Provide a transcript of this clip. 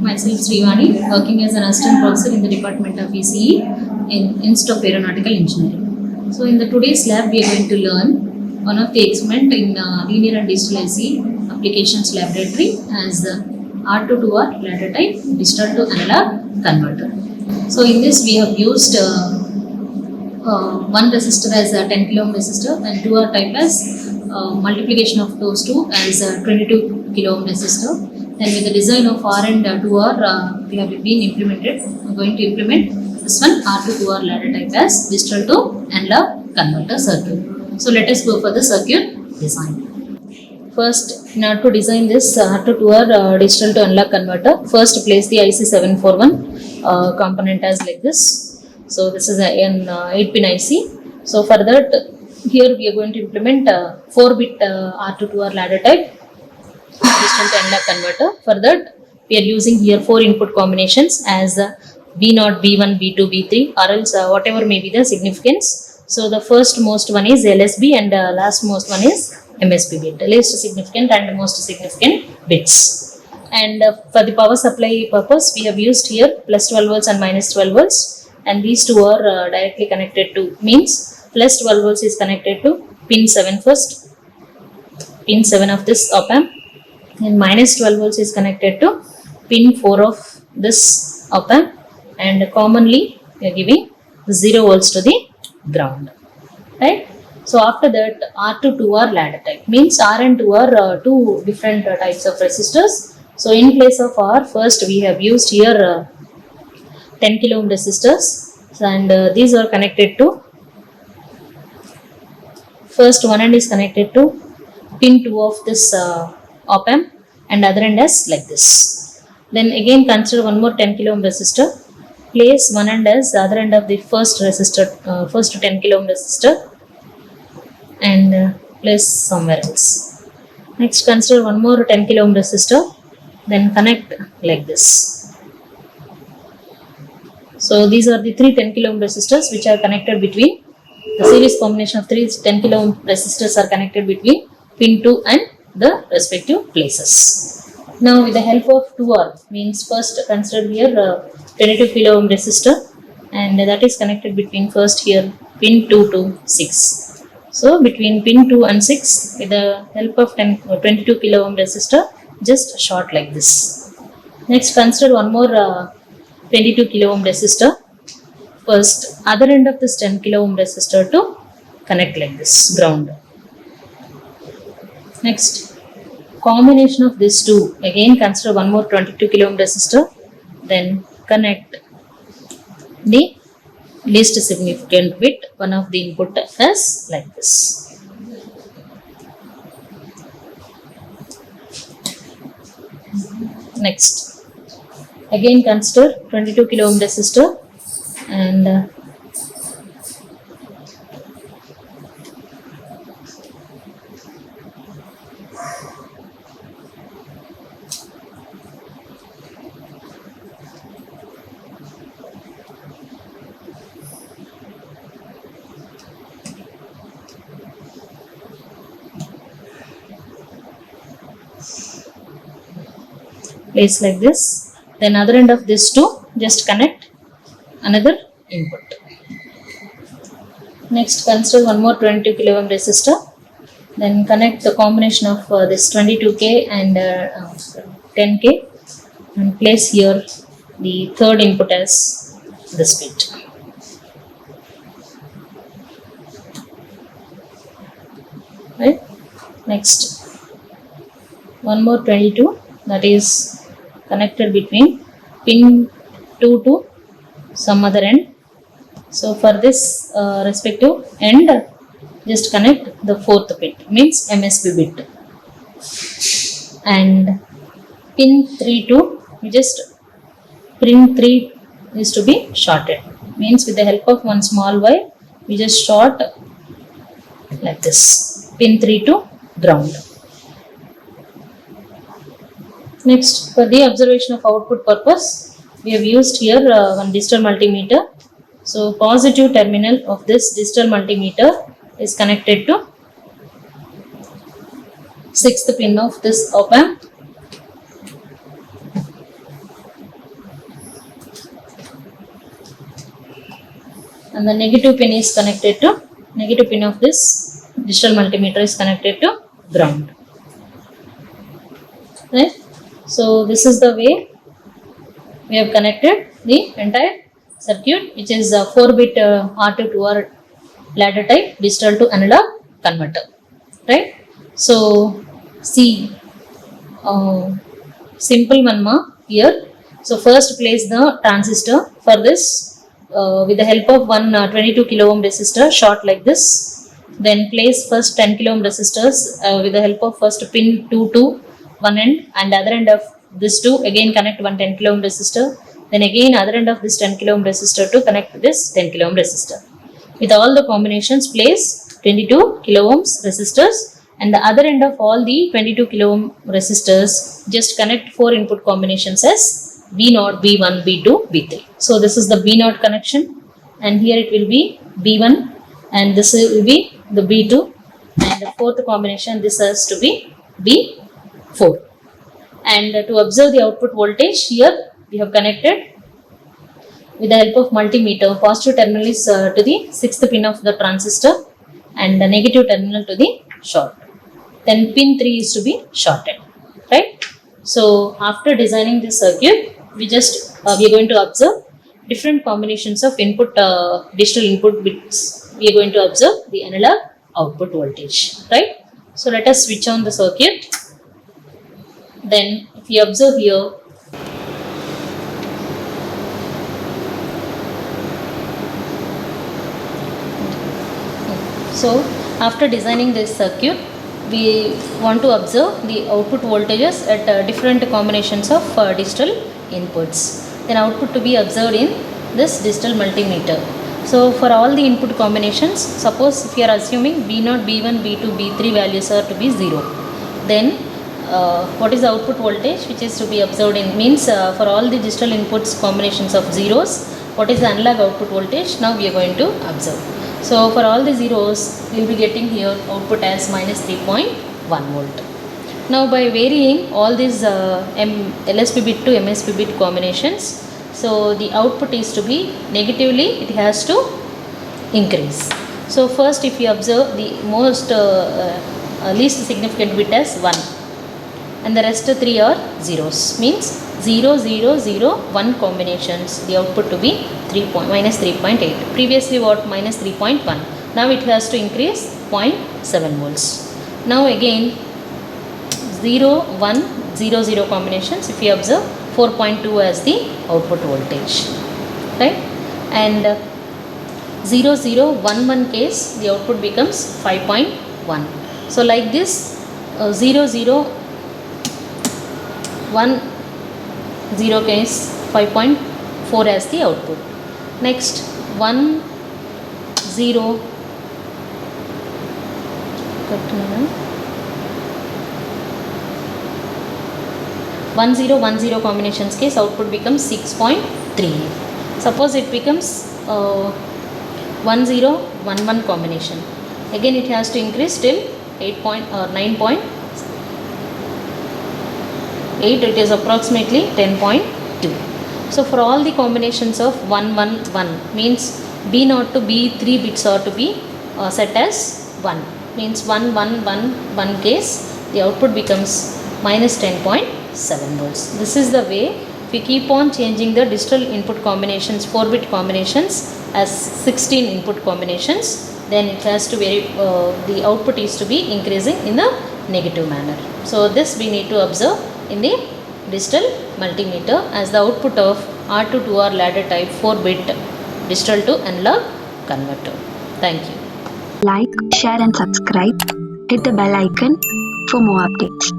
Myself Srivani, working as an assistant professor in the Department of ECE in Institute of Aeronautical Engineering. So in the today's lab, we are going to learn one of the experiment in linear and digital IC applications laboratory as the R2 to R ladder type digital to analog converter. So in this we have used one resistor as a 10 kilo ohm resistor and 2R type as multiplication of those two as a 22 kilo ohm resistor. Then with the design of R and 2R, we have been implemented. I'm going to implement this one R2 2R ladder type as digital to analog converter circuit. So let us go for the circuit design. First, in order to design this R2 2R digital to analog converter, first place the IC741 component as like this. So this is an 8-pin IC. So for that, here we are going to implement 4-bit R2 2R ladder type digital to analog converter. For that, we are using here 4 input combinations as B0, B1, B2, B3 or else whatever may be the significance. So the first most one is LSB and last most one is MSB bit, least significant and most significant bits. And for the power supply purpose, we have used here plus 12 volts and minus 12 volts. And these two are directly connected to, means plus 12 volts is connected to pin 7 first, pin 7 of this op amp, and minus 12 volts is connected to pin 4 of this op amp, and commonly we are giving 0 volts to the ground, right? So after that, R2 2R ladder type means R and 2 are two different types of resistors. So in place of R, first we have used here 10 kilo ohm resistors, and these are connected to, first one end is connected to pin 2 of this op amp and other end as like this. Then again consider one more 10 kilo ohm resistor, place one end as the other end of the first resistor, first 10 kilo ohm resistor, and place somewhere else. Next consider one more 10 kilo ohm resistor, then connect like this. So these are the 3 10 kilo ohm resistors which are connected between, the series combination of 3 10 kilo ohm resistors are connected between pin 2 and the respective places. Now with the help of 2R, means first consider here 22 kilo ohm resistor, and that is connected between first here pin 2 to 6. So between pin 2 and 6, with the help of 22 kilo ohm resistor, just short like this. Next consider one more 22 kilo ohm resistor, first other end of this 10 kilo ohm resistor to connect like this, ground. Next combination of these two, again consider one more 22 kilo ohm resistor, then connect the least significant bit, one of the input as like this. Next again consider 22 kilo ohm resistor and place like this. Then other end of this two, just connect another input. Next consider one more 22 kilo ohm resistor, then connect the combination of this 22k and 10k, and place here the third input as this bit. Right? Next one more 22, that is connected between pin 2 to some other end. So for this respective end, just connect the fourth bit, means MSB bit, and pin 3 to, we just pin 3 is to be shorted, means with the help of one small wire we just short like this, pin 3 to ground. Next, for the observation of output purpose, we have used here one digital multimeter. So positive terminal of this digital multimeter is connected to 6th pin of this op amp, and the negative pin is connected to negative pin of this digital multimeter is connected to ground. Right? So this is the way we have connected the entire circuit, which is a 4-bit R2 to R ladder type digital to analog converter. Right? So see, simple one here. So first place the transistor. For this, with the help of one 22 kilo ohm resistor short like this. Then place first 10 kilo ohm resistors with the help of first pin 2 to one end, and other end of this 2 again connect one 10 kilo ohm resistor. Then again other end of this 10 kilo ohm resistor to connect this 10 kilo ohm resistor. With all the combinations, place 22 kilo ohms resistors, and the other end of all the 22 kilo ohm resistors just connect 4 input combinations as B0, B1, B2, B3. So this is the B0 connection, and here it will be B1, and this will be the B2, and the fourth combination this has to be B4. And to observe the output voltage, here we have connected with the help of multimeter. Positive terminal is to the 6th pin of the transistor, and the negative terminal to the short. Then pin 3 is to be shorted. Right? So after designing this circuit, we are going to observe different combinations of input digital input bits. We are going to observe the analog output voltage. Right? So let us switch on the circuit. Then if you observe here, so after designing this circuit, we want to observe the output voltages at different combinations of digital inputs. Then output to be observed in this digital multimeter. So for all the input combinations, suppose if you are assuming B0, B1, B2, B3 values are to be 0, then what is the output voltage which is to be observed in, means for all the digital inputs combinations of zeros, what is the analog output voltage now we are going to observe. So for all the zeros, we will be getting here output as minus 3.1 volt. Now by varying all these LSB bit to MSB bit combinations, so the output is to be negatively, it has to increase. So first if you observe the most least significant bit as 1, and the rest 3 are zeros, means 0, 0, 0, 1 combinations, the output to be minus 3.8. Previously what, minus 3.1. Now it has to increase 0.7 volts. Now again 0, 1, 0, 0 combinations, if you observe 4.2 as the output voltage. Right? And 0, 0, 1, 1 case, the output becomes 5.1. So like this 0, 0, 1, 0 case 5.4 as the output. Next 1, 0, 1, 0, 1, 0 combinations case, output becomes 6.3. Suppose it becomes 1, 0, 1, 1 combination, again it has to increase till 9.8, it is approximately 10.2. So for all the combinations of 1, 1, 1, means B0 to B3 bits are to be set as 1, means 1, 1, 1, 1 case, the output becomes minus 10.7 volts. This is the way. If we keep on changing the digital input combinations, 4-bit combinations as 16 input combinations, then it has to vary, the output is to be increasing in a negative manner. So this we need to observe in the digital multimeter as the output of R2 to R ladder type 4-bit digital to analog converter. Thank you. Like, share and subscribe. Hit the bell icon for more updates.